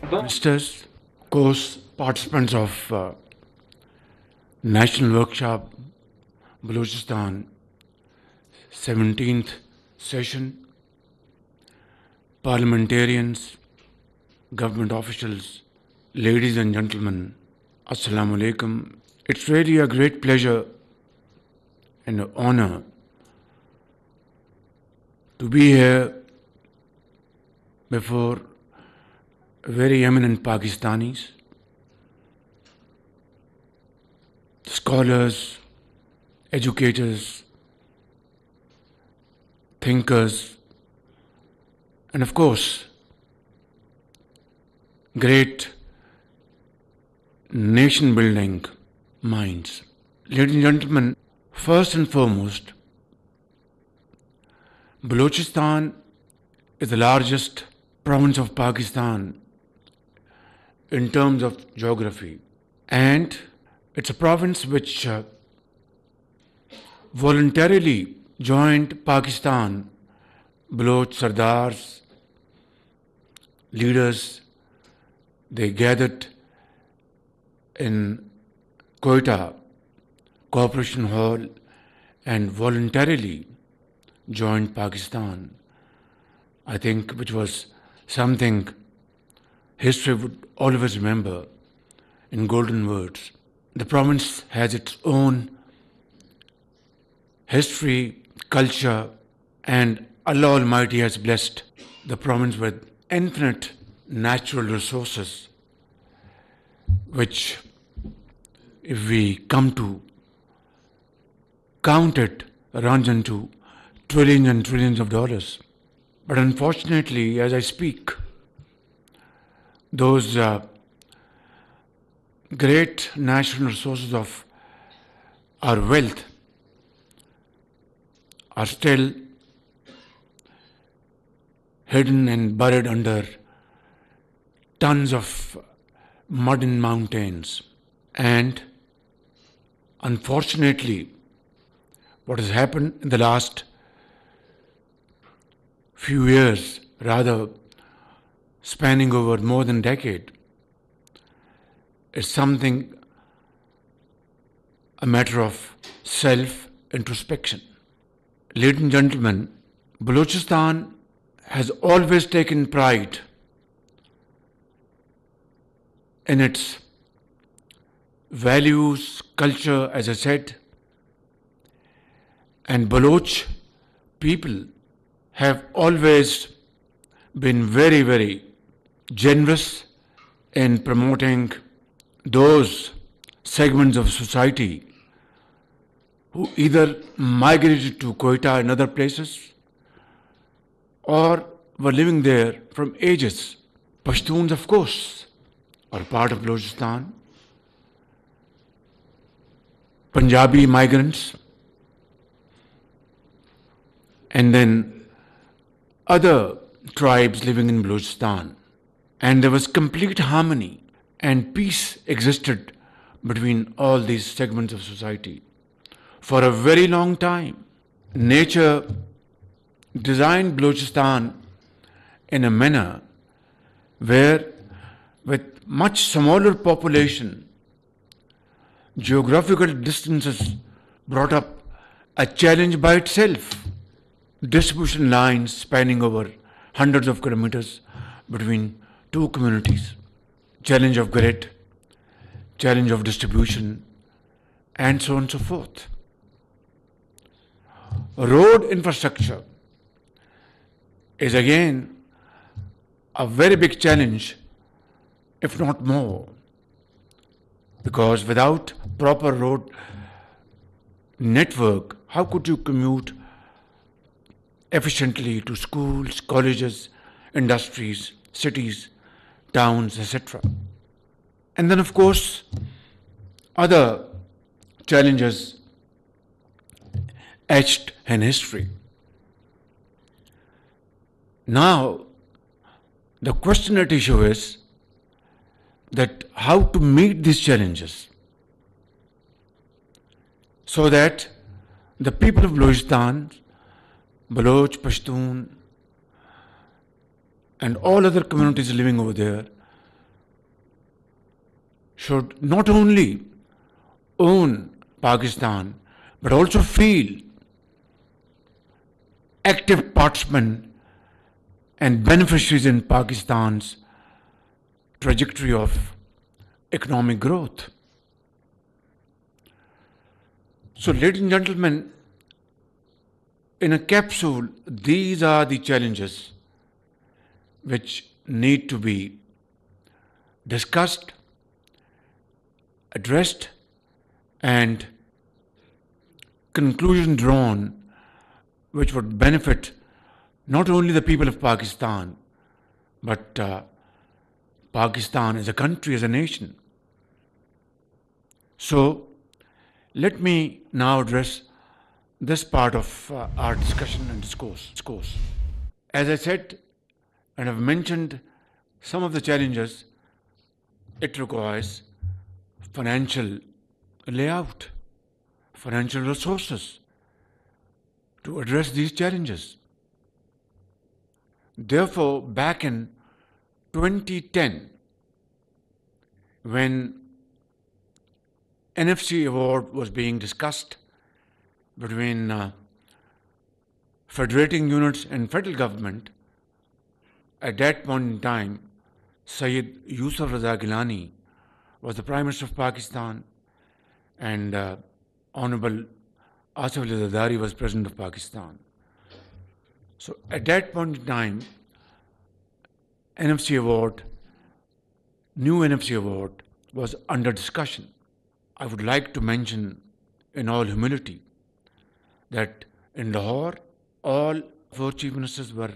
Ministers, course participants of National Workshop Balochistan 17th session, parliamentarians, government officials, ladies and gentlemen, Assalamu alaikum. It's really a great pleasure and an honor to be here before very eminent Pakistanis, scholars, educators, thinkers, and of course, great nation building minds. Ladies and gentlemen, first and foremost, Balochistan is the largest province of Pakistan in terms of geography, and it's a province which voluntarily joined Pakistan. Baloch Sardars, leaders, they gathered in Quetta Corporation Hall and voluntarily joined Pakistan. I think which was something history would always remember in golden words. The province has its own history, culture, and Allah Almighty has blessed the province with infinite natural resources, which, if we come to count it, runs into trillions and trillions of dollars. But unfortunately, as I speak, those great national resources of our wealth are still hidden and buried under tons of mud and mountains. And unfortunately, what has happened in the last few years, rather spanning over more than a decade, is something, a matter of self-introspection. Ladies and gentlemen, Balochistan has always taken pride in its values, culture, as I said, and Baloch people have always been very, very generous in promoting those segments of society who either migrated to Quetta and other places or were living there from ages. Pashtuns, of course, are part of Balochistan. Punjabi migrants, and then other tribes living in Balochistan. And there was complete harmony and peace existed between all these segments of society for a very long time. Nature designed Balochistan in a manner where, with much smaller population, geographical distances brought up a challenge by itself. Distribution lines spanning over hundreds of kilometers between two communities. Challenge of grid, challenge of distribution, and so on and so forth. Road infrastructure is again a very big challenge, if not more, because without proper road network, how could you commute efficiently to schools, colleges, industries, cities, towns, etc. And then, of course, other challenges etched in history. Now, the question at issue is that how to meet these challenges so that the people of Balochistan, Baloch, Pashtun, and all other communities living over there should not only own Pakistan but also feel active participant and beneficiaries in Pakistan's trajectory of economic growth. So, ladies and gentlemen, in a capsule, these are the challenges which need to be discussed, addressed, and conclusion drawn which would benefit not only the people of Pakistan but Pakistan as a country, as a nation. So, let me now address this part of our discussion and discourse. As I said and have mentioned some of the challenges, it requires financial layout, financial resources to address these challenges. Therefore, back in 2010, when NFC award was being discussed between federating units and federal government, at that point in time, Sayyid Yusuf Raza Gilani was the Prime Minister of Pakistan and Honorable Asif Ali Zardari was President of Pakistan. So at that point in time, NFC award, new NFC award was under discussion. I would like to mention in all humility that in Lahore, all four chief ministers were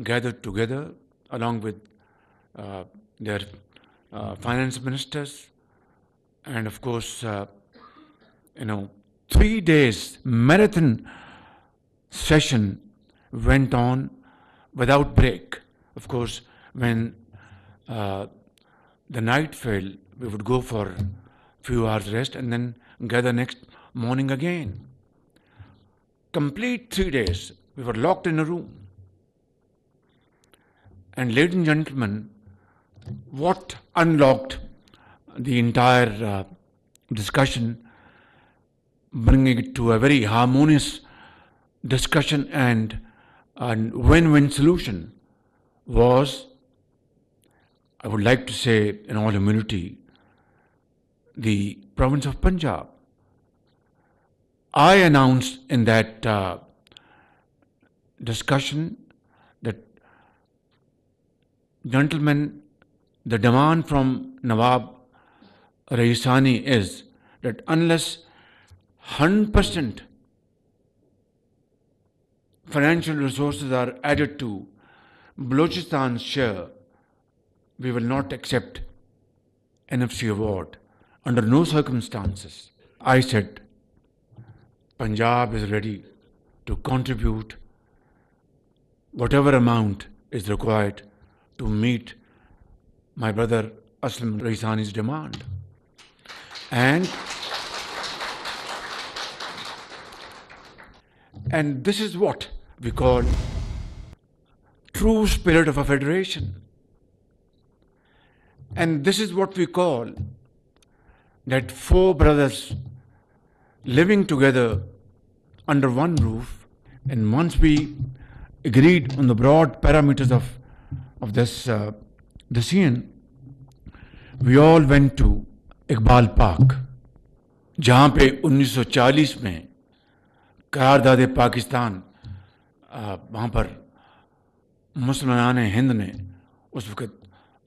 gathered together along with their finance ministers, and of course, 3 days marathon session went on without break. Of course, when the night fell, we would go for a few hours rest and then gather next morning again. Complete 3 days, we were locked in a room. And ladies and gentlemen, what unlocked the entire discussion, bringing it to a very harmonious discussion and win-win solution, was, I would like to say in all humility, the province of Punjab. I announced in that discussion that, gentlemen, the demand from Nawab Raisani is that unless 100% financial resources are added to Balochistan's share, we will not accept NFC award under no circumstances. I said, Punjab is ready to contribute whatever amount is required to meet my brother Aslam Raisani's demand. And this is what we call true spirit of a federation. And this is what we call that four brothers living together under one roof. And once we agreed on the broad parameters of this decision, we all went to Iqbal park, जहाँ पे 1940 में करारदाद पाकिस्तान, वहाँ पर मुसलमान हिंद ने उस वक़्त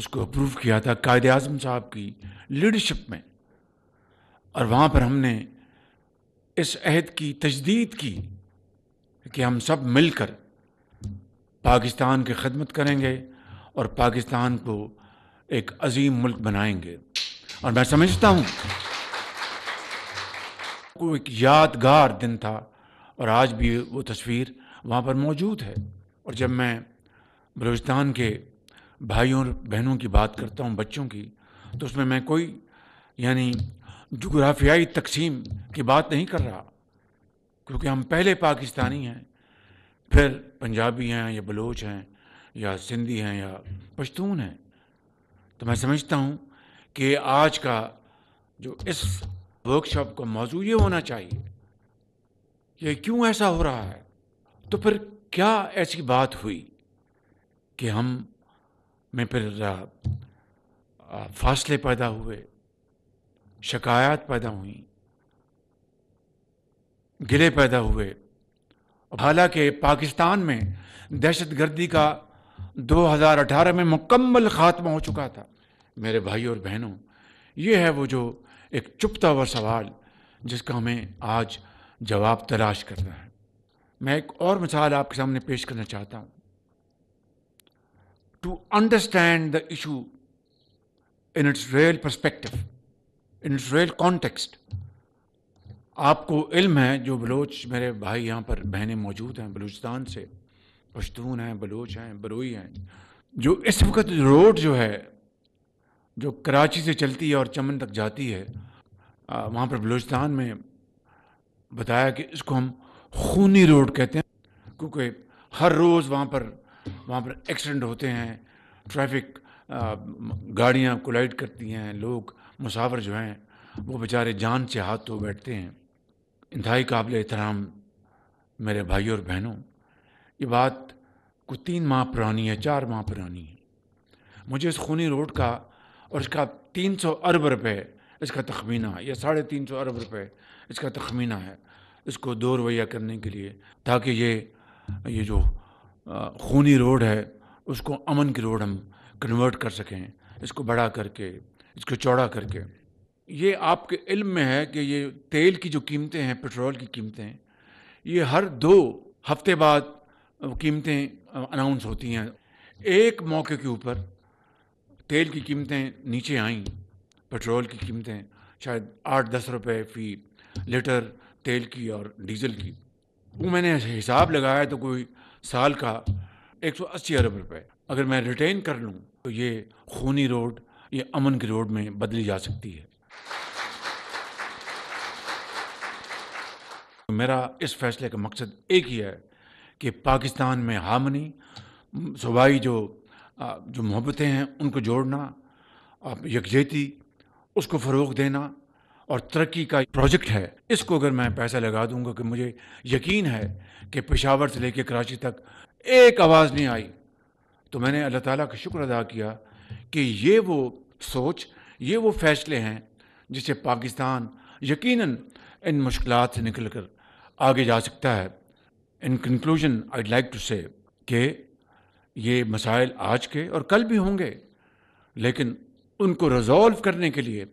उसको अप्रूव किया था कायदे आज़म साहब की लीडरशिप में, और वहाँ पर हमने इस अहद की तजदीद की कि हम सब मिलकर पाकिस्तान की खिदमत करेंगे और पाकिस्तान को एक अजीम मुल्क बनाएंगे। और मैं समझता हूँ वो एक यादगार दिन था और आज भी वो तस्वीर वहाँ पर मौजूद है। और जब मैं बलूचिस्तान के भाइयों और बहनों की बात करता हूँ, बच्चों की, तो उसमें मैं कोई जुग्राफियाई तकसीम की बात नहीं कर रहा, क्योंकि हम पहले पाकिस्तानी हैं, फिर पंजाबी हैं या बलोच हैं या सिंधी हैं या पश्तून हैं। तो मैं समझता हूँ کہ آج کا جو اس ورکشاپ کا موضوع یہ ہونا چاہیے، یہ کیوں ایسا ہو رہا ہے؟ تو پھر کیا ایسی بات ہوئی کہ ہم میں پھر فاصلے پیدا ہوئے، شکایات پیدا ہوئیں، گلے پیدا ہوئے؟ حالانکہ پاکستان میں دہشت گردی کا 2018 میں مکمل خاتمہ ہو چکا تھا۔ میرے بھائی اور بہنوں، یہ ہے وہ جو ایک چھپتا ہوا سوال جس کا ہمیں آج جواب تلاش کرنا ہے۔ میں ایک اور مثال آپ کے سامنے پیش کرنا چاہتا ہوں۔ To understand the issue in its real perspective, in its real context، آپ کو علم ہے، جو بلوچ میرے بھائی یہاں پر بہنیں موجود ہیں بلوچستان سے، پشتون ہیں، بلوچ ہیں، بروئی ہیں، جو اس وقت روڈ جو ہے جو کراچی سے چلتی ہے اور چمن تک جاتی ہے، وہاں پر بلوچستان میں بتایا کہ اس کو ہم خونی روڈ کہتے ہیں، کیونکہ ہر روز وہاں پر ایکسیڈنٹ ہوتے ہیں، ٹریفک گاڑیاں کولائڈ کرتی ہیں، لوگ مسافر جو ہیں وہ بیچارے جان سے ہاتھ دھو بیٹھتے ہیں۔ انتہائی قابل احترام میرے بھائی اور بہنوں، یہ بات کوئی 3 ماہ پرانی ہے، 4 ماہ پرانی ہے۔ مجھے اس خونی روڈ کا اور اس کا 300 ارب روپے اس کا تخمینہ، یا 350 ارب روپے اس کا تخمینہ ہے، اس کو 2 رویہ کرنے کے لیے، تاکہ یہ جو خونی روڈ ہے اس کو امن کی روڈ ہم کنورٹ کر سکیں، اس کو بڑا کر کے، اس کو چوڑا کر کے۔ یہ آپ کے علم میں ہے کہ یہ تیل کی جو قیمتیں ہیں، پیٹرول کی قیمتیں، یہ ہر 2 ہفتے بعد قیمتیں اناؤنس ہوتی ہیں۔ ایک موقع کے اوپر تیل کی قیمتیں نیچے آئیں، پیٹرول کی قیمتیں شاید 8-10 روپے فی لیٹر تیل کی اور ڈیزل کی، وہ میں نے حساب لگایا تو کوئی سال کا 180 ارب روپے اگر میں ریٹین کر لوں تو یہ خونی روڈ یہ امن کی روڈ میں بدلی جا سکتی ہے۔ میرا اس فیصلے کا مقصد ایک ہی ہے کہ پاکستان میں ہارمنی، صوبائی جو محبتیں ہیں ان کو جوڑنا، یکجہتی اس کو فروغ دینا، اور ترقی کا پروجیکٹ ہے، اس کو اگر میں پیسہ لگا دوں گا، کہ مجھے یقین ہے کہ پشاور سے لے کے کراچی تک ایک آواز نہیں آئی، تو میں نے اللہ تعالیٰ کا شکر ادا کیا کہ یہ وہ سوچ، یہ وہ فیصلے ہیں جس سے پاکستان یقیناً ان مشکلات سے نکل کر آگے جا سکتا ہے۔ ان conclusion I'd like to say کہ یہ مسائل آج کے اور کل بھی ہوں گے، لیکن ان کو ریزالو کرنے کے لیے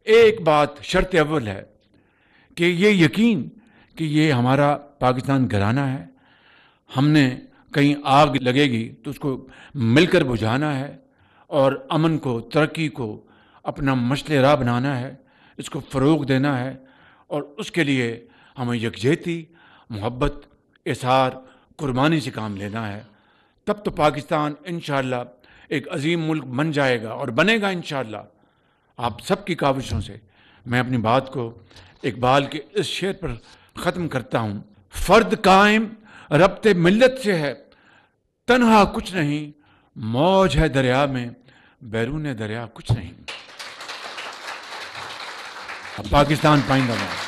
ایک بات شرط اول ہے کہ یہ یقین کہ یہ ہمارا پاکستان گھرانہ ہے، ہم نے کہیں آگ لگے گی تو اس کو مل کر بجھانا ہے، اور امن کو، ترقی کو اپنا مشعل راہ بنانا ہے، اس کو فروغ دینا ہے، اور اس کے لیے ہمیں یکجہتی، محبت، اظہار، قربانی سے کام لینا ہے۔ تب تو پاکستان انشاءاللہ ایک عظیم ملک بن جائے گا، اور بنے گا انشاءاللہ آپ سب کی کاوشوں سے۔ میں اپنی بات کو اقبال کے اس شعر پر ختم کرتا ہوں: فرد قائم ربط ملت سے ہے، تنہا کچھ نہیں، موج ہے دریا میں، بیرون دریا کچھ نہیں۔ پاکستان پائندہ باد۔